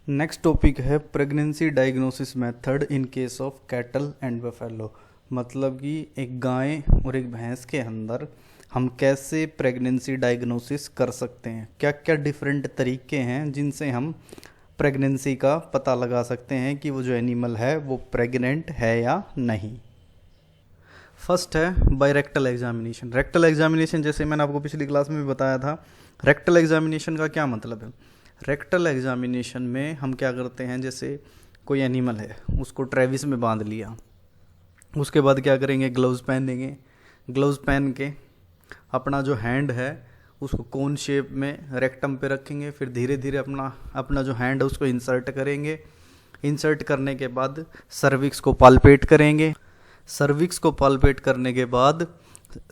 Next topic है pregnancy diagnosis method in case of cattle and buffalo. मतलब कि एक गाय और एक भैंस के अंदर हम कैसे प्रेगनेंसी डायग्नोसिस कर सकते हैं, क्या क्या डिफरेंट तरीके हैं जिनसे हम प्रेगनेंसी का पता लगा सकते हैं कि वो जो एनिमल है वो प्रेग्नेंट है या नहीं। फर्स्ट है by rectal examination. Rectal examination जैसे मैंने आपको पिछली क्लास में भी बताया था, रेक्टल एग्जामिनेशन का क्या मतलब है। रेक्टल एग्जामिनेशन में हम क्या करते हैं, जैसे कोई एनिमल है उसको ट्रेविस में बांध लिया, उसके बाद क्या करेंगे, ग्लव्स पहनेंगे। ग्लव्स पहन के अपना जो हैंड है उसको कोन शेप में रेक्टम पे रखेंगे, फिर धीरे धीरे अपना जो हैंड है उसको इंसर्ट करेंगे। इंसर्ट करने के बाद सर्विक्स को पाल्पेट करेंगे। सर्विक्स को पाल्पेट करने के बाद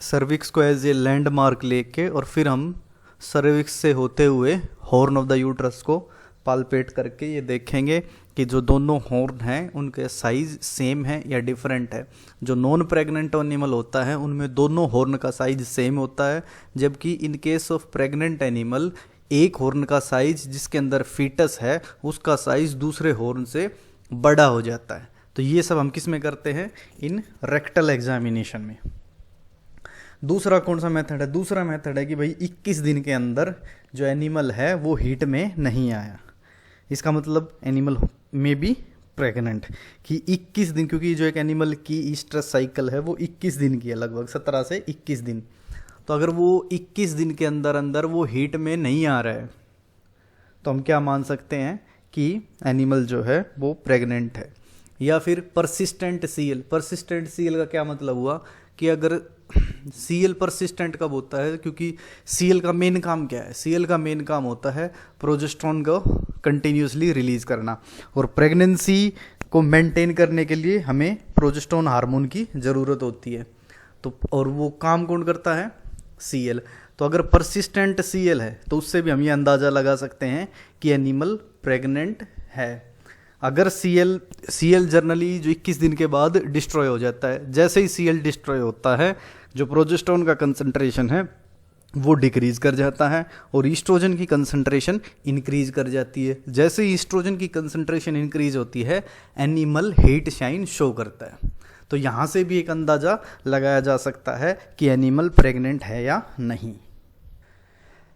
सर्विक्स को एज ए लैंडमार्क लेके और फिर हम सर्विक्स से होते हुए हॉर्न ऑफ द यूट्रस को पाल्पेट करके ये देखेंगे कि जो दोनों हॉर्न हैं उनके साइज़ सेम है या डिफरेंट है। जो नॉन प्रेग्नेंट एनिमल होता है उनमें दोनों हॉर्न का साइज सेम होता है, जबकि in case of pregnant animal एक हॉर्न का साइज जिसके अंदर फीटस है उसका साइज दूसरे हॉर्न से बड़ा हो जाता है। तो ये सब हम किस में करते हैं, इन रेक्टल एग्जामिनेशन में। दूसरा कौन सा मेथड है, दूसरा मेथड है कि भाई 21 दिन के अंदर जो एनिमल है वो हीट में नहीं आया, इसका मतलब एनिमल में बी प्रेग्नेंट कि 21 दिन, क्योंकि जो एक एनिमल की ईस्ट्रस साइकिल है वो 21 दिन की है, लगभग 17 से 21 दिन। तो अगर वो 21 दिन के अंदर अंदर वो हीट में नहीं आ रहा है तो हम क्या मान सकते हैं कि एनिमल जो है वो प्रेग्नेंट है। या फिर परसिस्टेंट सीएल। परसिस्टेंट सीएल का क्या मतलब हुआ कि अगर सीएल परसिस्टेंट कब होता है, क्योंकि सीएल का मेन काम क्या है, सीएल का मेन काम होता है प्रोजेस्टेरोन को कंटिन्यूसली रिलीज करना, और प्रेगनेंसी को मेंटेन करने के लिए हमें प्रोजेस्टेरोन हार्मोन की ज़रूरत होती है। तो और वो काम कौन करता है, सीएल। तो अगर परसिस्टेंट सीएल है तो उससे भी हम ये अंदाज़ा लगा सकते हैं कि एनिमल प्रेग्नेंट है। अगर सीएल जनरली जो 21 दिन के बाद डिस्ट्रॉय हो जाता है, जैसे ही सीएल डिस्ट्रॉय होता है जो प्रोजेस्टेरोन का कंसंट्रेशन है वो डिक्रीज कर जाता है और ईस्ट्रोजन की कंसंट्रेशन इंक्रीज कर जाती है। जैसे ही ईस्ट्रोजन की कंसंट्रेशन इंक्रीज होती है एनिमल हीट शाइन शो करता है। तो यहाँ से भी एक अंदाज़ा लगाया जा सकता है कि एनिमल प्रेग्नेंट है या नहीं।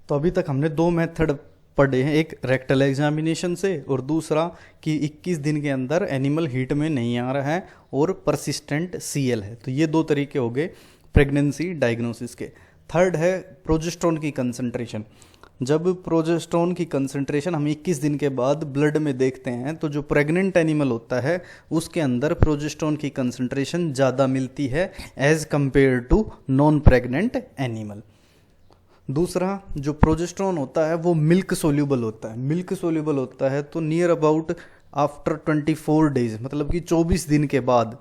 तो अभी तक हमने दो मेथड पढ़े हैं, एक रेक्टल एग्जामिनेशन से और दूसरा कि 21 दिन के अंदर एनिमल हीट में नहीं आ रहा है और परसिस्टेंट सीएल है। तो ये दो तरीके हो गए प्रेगनेंसी डायग्नोसिस के। थर्ड है प्रोजेस्टेरोन की कंसंट्रेशन। जब प्रोजेस्टेरोन की कंसंट्रेशन हम 21 दिन के बाद ब्लड में देखते हैं तो जो प्रेग्नेंट एनिमल होता है उसके अंदर प्रोजेस्टेरोन की कंसंट्रेशन ज़्यादा मिलती है as compare to non pregnant animal. दूसरा जो प्रोजेस्टेरोन होता है वो मिल्क सोल्यूबल होता है। मिल्क सोल्यूबल होता है तो नियर अबाउट आफ्टर 24 डेज, मतलब कि 24 दिन के बाद,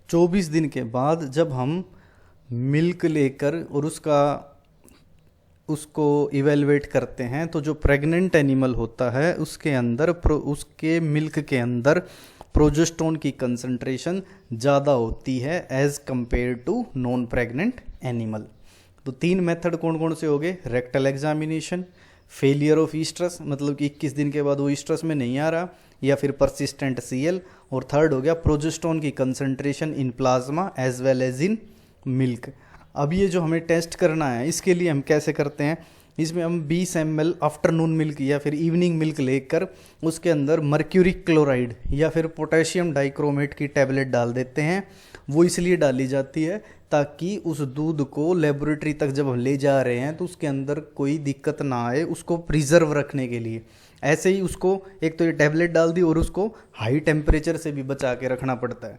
24 दिन के बाद जब हम मिल्क लेकर और उसको इवेलुएट करते हैं तो जो प्रेग्नेंट एनिमल होता है उसके अंदर उसके मिल्क के अंदर प्रोजेस्टेरोन की कंसंट्रेशन ज़्यादा होती है as compare to non pregnant animal. तो तीन मेथड कौन कौन से हो गए, rectal examination, failure of oestrus मतलब कि 21 दिन के बाद वो ईस्ट्रस में नहीं आ रहा, या फिर परसिस्टेंट सीएल, और थर्ड हो गया प्रोजेस्टेरोन की concentration in plasma as well as in milk. अब ये जो हमें टेस्ट करना है इसके लिए हम कैसे करते हैं, इसमें हम 20 ml आफ्टरनून मिल्क या फिर इवनिंग मिल्क लेकर उसके अंदर मर्क्यूरिक क्लोराइड या फिर पोटेशियम डाइक्रोमेट की टैबलेट डाल देते हैं। वो इसलिए डाली जाती है ताकि उस दूध को लेबोरेटरी तक जब हम ले जा रहे हैं तो उसके अंदर कोई दिक्कत ना आए, उसको प्रिजर्व रखने के लिए। ऐसे ही उसको एक तो ये टैबलेट डाल दी और उसको हाई टेम्परेचर से भी बचा के रखना पड़ता है।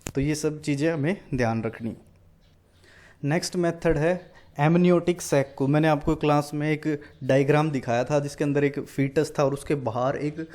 तो ये सब चीज़ें हमें ध्यान रखनी। नेक्स्ट मेथड है एमनियोटिक सैक को। मैंने आपको क्लास में एक डायग्राम दिखाया था जिसके अंदर एक फीटस था और उसके बाहर एक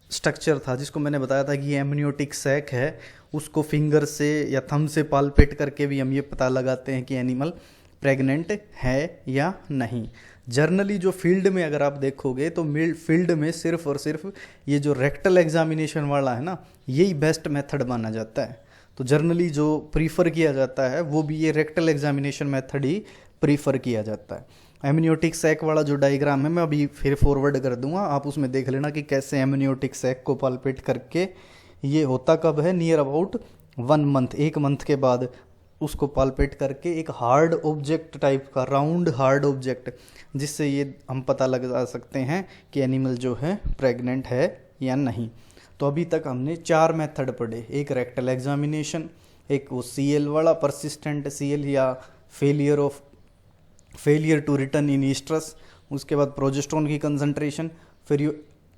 स्ट्रक्चर था जिसको मैंने बताया था कि ये एमनियोटिक सैक है। उसको फिंगर से या थंब से पाल्पेट करके भी हम ये पता लगाते हैं कि एनिमल प्रेग्नेंट है या नहीं। जर्नली जो फील्ड में अगर आप देखोगे तो फील्ड में सिर्फ और सिर्फ ये जो रेक्टल एग्जामिनेशन वाला है ना, यही बेस्ट मेथड माना जाता है। तो जर्नली जो प्रीफर किया जाता है वो भी ये रेक्टल एग्जामिनेशन मेथड ही प्रीफर किया जाता है। एमनियोटिक सैक वाला जो डायग्राम है मैं अभी फिर फॉरवर्ड कर दूंगा, आप उसमें देख लेना कि कैसे एमनियोटिक सैक को पाल्पेट करके, ये होता कब है, नियर अबाउट 1 मंथ, 1 मंथ के बाद उसको पाल्पेट करके एक हार्ड ऑब्जेक्ट टाइप का, राउंड हार्ड ऑब्जेक्ट, जिससे ये हम पता लगा सकते हैं कि एनिमल जो है प्रेग्नेंट है या नहीं। तो अभी तक हमने 4 मेथड पढ़े, एक रेक्टल एग्जामिनेशन, एक वो सीएल वाला परसिस्टेंट सीएल या failure to return in oestrus, उसके बाद प्रोजेस्टेरोन की कंसंट्रेशन, फिर यू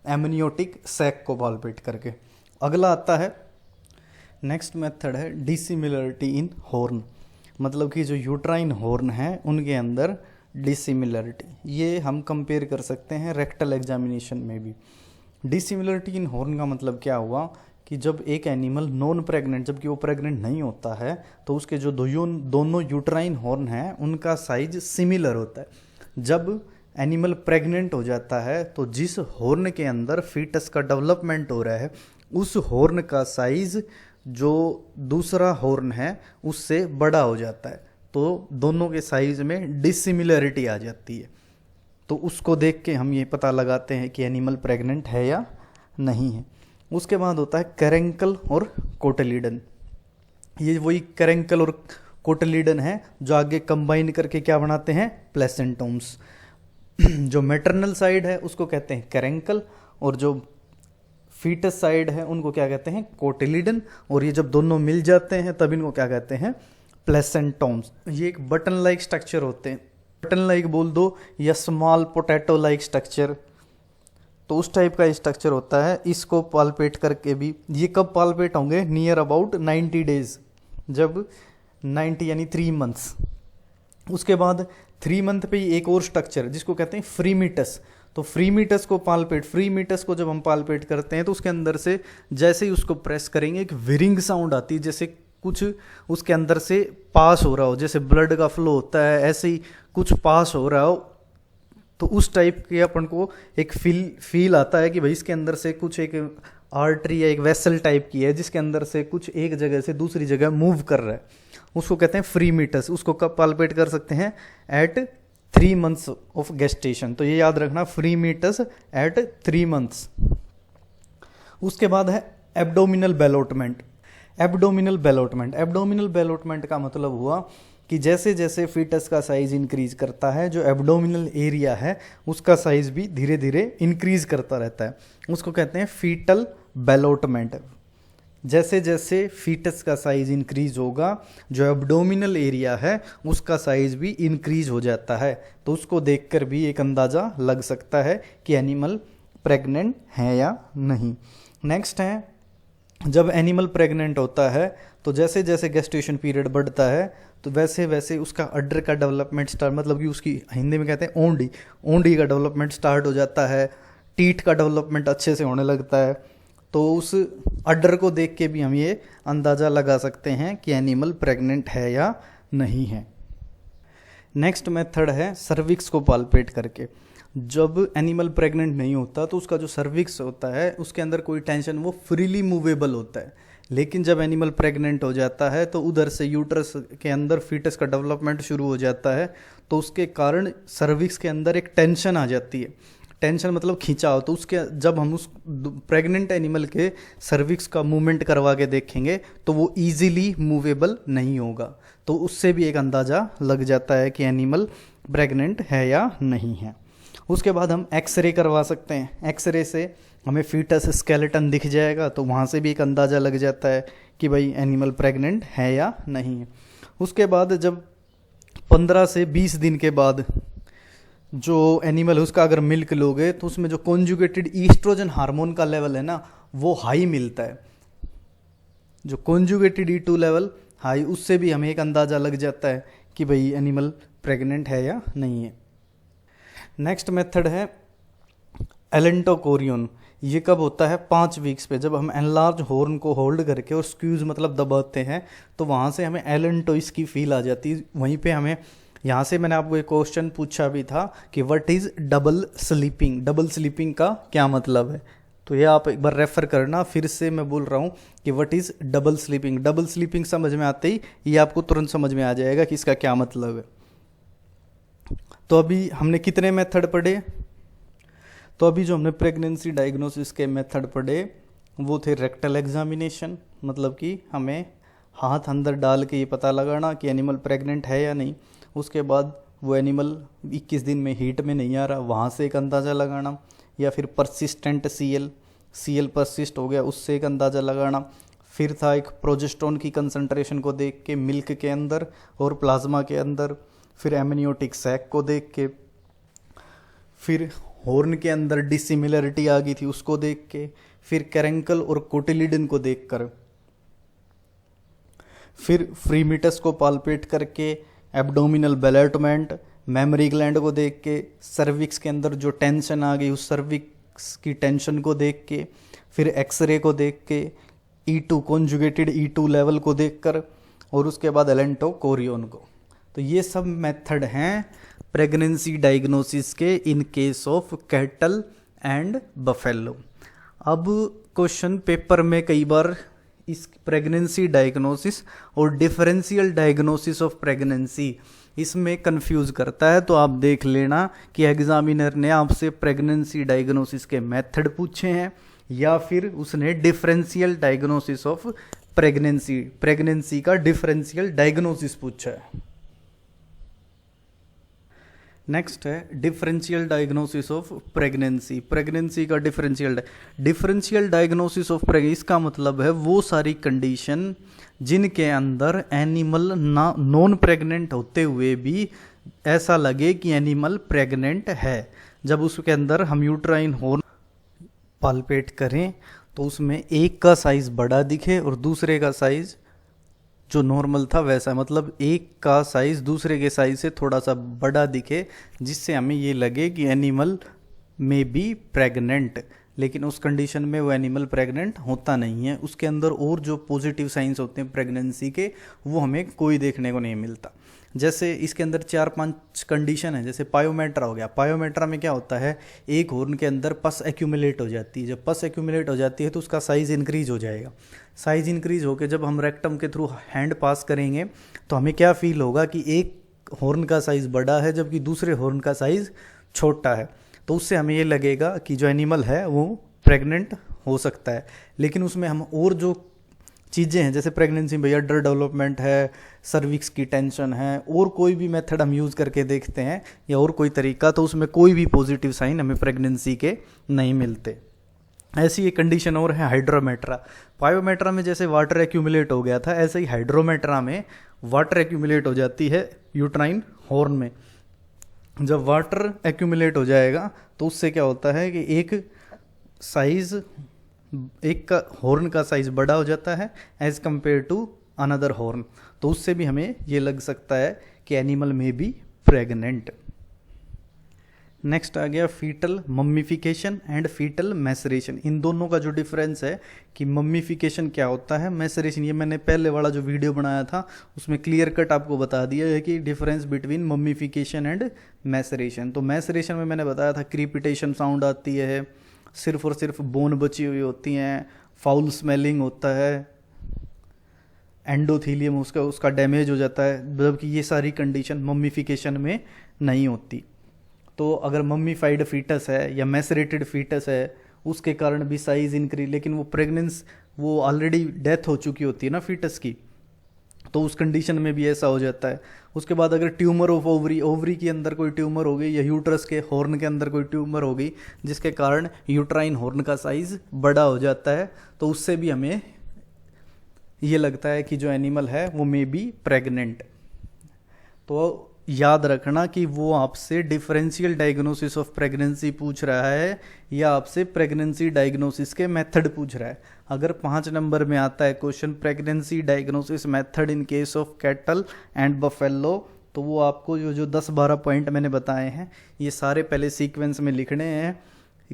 एमनियोटिक सैक को पाल्पेट करके। अगला आता है नेक्स्ट मेथड है डिसिमिलरिटी इन हॉर्न, मतलब कि जो यूट्राइन हॉर्न है उनके अंदर डिसिमिलरिटी, ये हम कंपेयर कर सकते हैं रेक्टल एग्जामिनेशन में भी। डिसिमिलरिटी इन हॉर्न का मतलब क्या हुआ कि जब एक एनिमल नॉन प्रेग्नेंट, जबकि वो प्रेग्नेंट नहीं होता है, तो उसके जो दोनों यूट्राइन हॉर्न हैं उनका साइज सिमिलर होता है। जब एनिमल प्रेग्नेंट हो जाता है तो जिस हॉर्न के अंदर फीटस का डेवलपमेंट हो रहा है उस हॉर्न का साइज जो दूसरा हॉर्न है उससे बड़ा हो जाता है, तो दोनों के साइज में डिसिमिलरिटी आ जाती है। तो उसको देख के हम ये पता लगाते हैं कि एनिमल प्रेग्नेंट है या नहीं है। उसके बाद होता है कैरेंकल और कोटिलीडन, ये वही कैरेंकल और कोटिलीडन है जो आगे कंबाइन करके क्या बनाते हैं, प्लेसेंटोम्स। जो मैटरनल साइड है उसको कहते हैं कैरेंकल, और जो फीटस साइड है उनको क्या कहते हैं, कोटिलीडन, और ये जब दोनों मिल जाते हैं तब इनको क्या कहते हैं, प्लेसेंटोम्स। ये एक बटन लाइक स्ट्रक्चर होते हैं, बटन लाइक बोल दो या स्मॉल पोटैटो लाइक स्ट्रक्चर, तो उस टाइप का स्ट्रक्चर होता है। इसको पाल्पेट करके भी, ये कब पाल्पेट होंगे, नियर अबाउट 90 डेज, जब 90 यानी 3 मंथ्स। उसके बाद 3 मंथ पे ही एक और स्ट्रक्चर जिसको कहते हैं फ्रीमीटस, तो फ्रीमीटस को पाल्पेट, फ्रीमीटस को जब हम पाल्पेट करते हैं तो उसके अंदर से जैसे ही उसको प्रेस करेंगे एक विरिंग साउंड आती है, जैसे कुछ उसके अंदर से पास हो रहा हो, जैसे ब्लड का फ्लो होता है ऐसे ही कुछ पास हो रहा हो। तो उस टाइप के अपन को एक फील आता है कि भाई इसके अंदर से कुछ एक आर्टरी या एक वेसल टाइप की है जिसके अंदर से कुछ एक जगह से दूसरी जगह मूव कर रहा है, उसको कहते हैं फ्रीमीटस। उसको कब पाल्पेट कर सकते हैं, एट 3 मंथ्स ऑफ गेस्टेशन, तो ये याद रखना, फ्रीमीटस एट 3 मंथ्स। उसके बाद है एब्डोमिनल बेलोटमेंट। एब्डोमिनल बेलोटमेंट का मतलब हुआ कि जैसे जैसे फीटस का साइज इंक्रीज करता है, जो एब्डोमिनल एरिया है उसका साइज भी धीरे धीरे इंक्रीज करता रहता है, उसको कहते हैं फीटल बेलोटमेंट। जैसे जैसे फीटस का साइज इंक्रीज होगा, जो एब्डोमिनल एरिया है उसका साइज भी इंक्रीज हो जाता है, तो उसको देखकर भी एक अंदाज़ा लग सकता है कि एनिमल प्रेग्नेंट है या नहीं। नेक्स्ट है, जब एनिमल प्रेग्नेंट होता है तो जैसे जैसे गेस्टेशन पीरियड बढ़ता है तो वैसे वैसे उसका अड्डर का डेवलपमेंट स्टार्ट, मतलब कि उसकी हिंदी में कहते हैं ओंडी का डेवलपमेंट स्टार्ट हो जाता है, टीथ का डेवलपमेंट अच्छे से होने लगता है। तो उस अड्डर को देख के भी हम ये अंदाज़ा लगा सकते हैं कि एनिमल प्रेग्नेंट है या नहीं है। नेक्स्ट मेथड है सर्विक्स को पाल्पेट करके। जब एनिमल प्रेग्नेंट नहीं होता तो उसका जो सर्विक्स होता है उसके अंदर कोई टेंशन, वो फ्रीली मूवेबल होता है। लेकिन जब एनिमल प्रेग्नेंट हो जाता है तो उधर से यूट्रस के अंदर फीटस का डेवलपमेंट शुरू हो जाता है, तो उसके कारण सर्विक्स के अंदर एक टेंशन आ जाती है। टेंशन मतलब खिंचाव, तो उसके जब हम उस प्रेग्नेंट एनिमल के सर्विक्स का मूवमेंट करवा के देखेंगे तो वो ईजिली मूवेबल नहीं होगा, तो उससे भी एक अंदाज़ा लग जाता है कि एनिमल प्रेग्नेंट है या नहीं है। उसके बाद हम एक्सरे करवा सकते हैं, एक्सरे से हमें फीटस स्केलेटन दिख जाएगा, तो वहाँ से भी एक अंदाज़ा लग जाता है कि भाई एनिमल प्रेग्नेंट है या नहीं है। उसके बाद जब 15 से 20 दिन के बाद जो एनिमल है उसका अगर मिल्क लोगे तो उसमें जो कॉन्जुगेटेड ईस्ट्रोजन हार्मोन का लेवल है ना वो हाई मिलता है, जो कॉन्जुगेटेड E2 लेवल हाई, उससे भी हमें एक अंदाज़ा लग जाता है कि भाई एनिमल प्रेग्नेंट है या नहीं है। नेक्स्ट मेथड है एलेंटोकोरियन। ये कब होता है, 5 वीक्स पे, जब हम एनलार्ज हॉर्न को होल्ड करके और स्क्यूज मतलब दबाते हैं तो वहाँ से हमें एलेंटोइस की फील आ जाती है। वहीं पे हमें, यहाँ से मैंने आपको एक क्वेश्चन पूछा भी था कि what is double sleeping, double sleeping का क्या मतलब है, तो ये आप एक बार रेफ़र करना। फिर से मैं बोल रहा हूँ कि what is double sleeping. Double sleeping समझ में आते ही ये आपको तुरंत समझ में आ जाएगा कि इसका क्या मतलब है। तो अभी हमने कितने मेथड पढ़े? तो अभी जो हमने प्रेगनेंसी डायग्नोसिस के मेथड पढ़े वो थे रेक्टल एग्जामिनेशन, मतलब कि हमें हाथ अंदर डाल के ये पता लगाना कि एनिमल प्रेग्नेंट है या नहीं। उसके बाद वो एनिमल 21 दिन में हीट में नहीं आ रहा, वहाँ से एक अंदाज़ा लगाना, या फिर परसिस्टेंट सीएल परसिस्ट हो गया उससे एक अंदाज़ा लगाना। फिर था एक प्रोजेस्टेरोन की कंसंट्रेशन को देख के मिल्क के अंदर और प्लाज्मा के अंदर, फिर एमनियोटिक सैक को देख के, फिर हॉर्न के अंदर डिसिमिलरिटी आ गई थी उसको देख के, फिर कैरेंकल और कोटिलिडन को देखकर, फिर फ्रीमिटस को पाल्पेट करके, एब्डोमिनल बेलेटमेंट, मेमरी ग्लैंड को देख के, सर्विक्स के अंदर जो टेंशन आ गई उस सर्विक्स की टेंशन को देख के, फिर एक्सरे को देख के, E2 कॉन्जुगेटेड E2 लेवल को देखकर, और उसके बाद एलेंटोकोरियन को। तो ये सब मेथड हैं प्रेगनेंसी डायग्नोसिस के in case of cattle and buffalo. अब क्वेश्चन पेपर में कई बार इस प्रेगनेंसी डायग्नोसिस और डिफरेंशियल डायग्नोसिस ऑफ प्रेगनेंसी इसमें कंफ्यूज करता है, तो आप देख लेना कि एग्जामिनर ने आपसे प्रेगनेंसी डायग्नोसिस के मेथड पूछे हैं या फिर उसने डिफरेंशियल डायग्नोसिस ऑफ प्रेगनेंसी का डिफरेंशियल डायग्नोसिस पूछा है। नेक्स्ट है डिफरेंशियल डायग्नोसिस ऑफ प्रेगनेंसी का डिफरेंशियल डायग्नोसिस ऑफ प्रेगनेंसी, इसका मतलब है वो सारी कंडीशन जिनके अंदर एनिमल नॉन प्रेग्नेंट होते हुए भी ऐसा लगे कि एनिमल प्रेग्नेंट है। जब उसके अंदर हम यूट्राइन हॉर्न पाल्पेट करें तो उसमें एक का साइज बड़ा दिखे और दूसरे का साइज जो नॉर्मल था वैसा, मतलब एक का साइज दूसरे के साइज से थोड़ा सा बड़ा दिखे, जिससे हमें ये लगे कि एनिमल में बी प्रेग्नेंट, लेकिन उस कंडीशन में वो एनिमल प्रेग्नेंट होता नहीं है। उसके अंदर और जो पॉजिटिव साइंस होते हैं प्रेगनेंसी के वो हमें कोई देखने को नहीं मिलता। जैसे इसके अंदर 4-5 कंडीशन है, जैसे पायोमेट्रा हो गया। पायोमेट्रा में क्या होता है, एक हॉर्न के अंदर पस एक्यूमुलेट हो जाती है। जब पस एक्यूमुलेट हो जाती है तो उसका साइज़ इंक्रीज हो जाएगा। साइज़ इंक्रीज होकर जब हम रेक्टम के थ्रू हैंड पास करेंगे तो हमें क्या फील होगा कि एक हॉर्न का साइज़ बड़ा है जबकि दूसरे हॉर्न का साइज़ छोटा है। तो उससे हमें ये लगेगा कि जो एनिमल है वो प्रेग्नेंट हो सकता है। लेकिन उसमें हम और जो चीज़ें हैं, जैसे प्रेगनेंसी में अंडर डेवलपमेंट है, सर्विक्स की टेंशन है, और कोई भी मेथड हम यूज़ करके देखते हैं या और कोई तरीका, तो उसमें कोई भी पॉजिटिव साइन हमें प्रेगनेंसी के नहीं मिलते। ऐसी एक कंडीशन और है हाइड्रोमेट्रा। पायोमेट्रा में जैसे वाटर एक्यूमुलेट हो गया था, ऐसे ही हाइड्रोमेट्रा में वाटर एक्यूमुलेट हो जाती है यूट्राइन हॉर्न में। जब वाटर एक्यूमुलेट हो जाएगा तो उससे क्या होता है कि एक का हॉर्न का साइज बड़ा हो जाता है as compare to another horn, तो उससे भी हमें ये लग सकता है कि एनिमल में बी प्रेग्नेंट। नेक्स्ट आ गया fetal mummification and fetal maceration. इन दोनों का जो डिफरेंस है कि मम्मीफिकेशन क्या होता है, मैसरेशन ये मैंने पहले वाला जो वीडियो बनाया था उसमें क्लियर कट आपको बता दिया है कि difference between mummification and maceration. तो मैसरेशन में मैंने बताया था क्रीपिटेशन साउंड आती है, सिर्फ और सिर्फ बोन बची हुई होती हैं, फाउल स्मेलिंग होता है, एंडोथीलियम उसका डैमेज हो जाता है, जबकि ये सारी कंडीशन मम्मीफिकेशन में नहीं होती। तो अगर मम्मीफाइड फीटस है या मैसरेटेड फीटस है उसके कारण भी साइज इंक्रीज, लेकिन वो ऑलरेडी डेथ हो चुकी होती है ना फीटस की, तो उस कंडीशन में भी ऐसा हो जाता है। उसके बाद अगर ट्यूमर ऑफ ओवरी के अंदर कोई ट्यूमर हो गई या यूट्रस के हॉर्न के अंदर कोई ट्यूमर हो गई जिसके कारण यूट्राइन हॉर्न का साइज बड़ा हो जाता है, तो उससे भी हमें ये लगता है कि जो एनिमल है वो मे बी प्रेग्नेंट। तो याद रखना कि वो आपसे डिफरेंशियल डायग्नोसिस ऑफ प्रेगनेंसी पूछ रहा है या आपसे प्रेगनेंसी डायग्नोसिस के मेथड पूछ रहा है। अगर 5 नंबर में आता है question pregnancy diagnosis method in case of cattle and buffalo, तो वो आपको जो 10-12 पॉइंट मैंने बताए हैं ये सारे पहले सीक्वेंस में लिखने हैं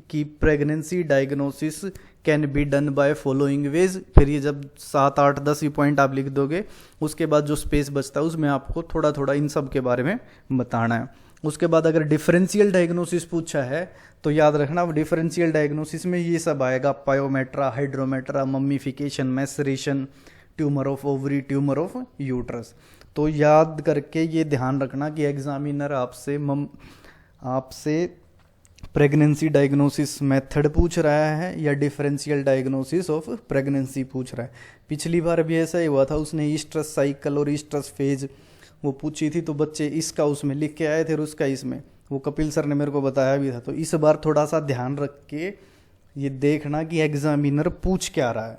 कि pregnancy diagnosis can be done by following veg. फिर ये जब 7, 8, 10 ही पॉइंट आप लिख दोगे उसके बाद जो स्पेस बचता है उसमें आपको थोड़ा थोड़ा इन सब के बारे में बताना है। उसके बाद अगर डिफरेंशियल डायग्नोसिस पूछा है तो याद रखना डिफरेंशियल डायग्नोसिस में ये सब आएगा, pyometra, hydrometra, mummification, maceration, tumour of ovary, tumour of uterus. तो याद करके ये ध्यान रखना कि एग्जामिनर आपसे प्रेगनेंसी डायग्नोसिस मेथड पूछ रहा है या डिफरेंशियल डायग्नोसिस ऑफ प्रेगनेंसी पूछ रहा है। पिछली बार भी ऐसा ही हुआ था, उसने ईस्ट्रस साइकिल और ईस्ट्रस फेज वो पूछी थी, तो बच्चे इसका उसमें लिख के आए थे और उसका इसमें, वो कपिल सर ने मेरे को बताया भी था। तो इस बार थोड़ा सा ध्यान रख के ये देखना कि एग्जामिनर पूछ क्या रहा है।